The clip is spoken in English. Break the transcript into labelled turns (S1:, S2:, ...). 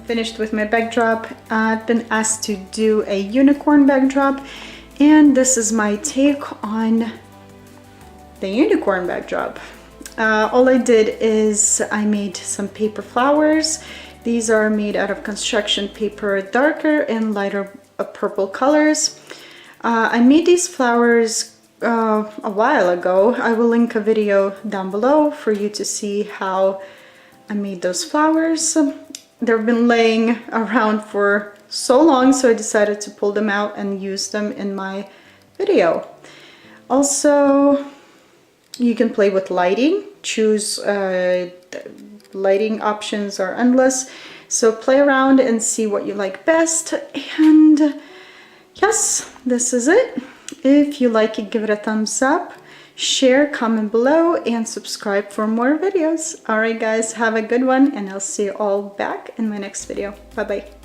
S1: finished with my backdrop. I've been asked to do a unicorn backdrop, and this is my take on the unicorn backdrop. All I did is I made some paper flowers. These are made out of construction paper, darker and lighter purple colors. I made these flowers a while ago. I will link a video down below for you to see how I made those flowers. They've been laying around for so long, so I decided to pull them out and use them in my video. Also, you can play with lighting. Choose lighting options are endless, so play around and see what you like best. And yes, this is it. If you like it, give it a thumbs up, share, comment below, and subscribe for more videos. All right guys, have a good one, and I'll see you all back in my next video. Bye bye.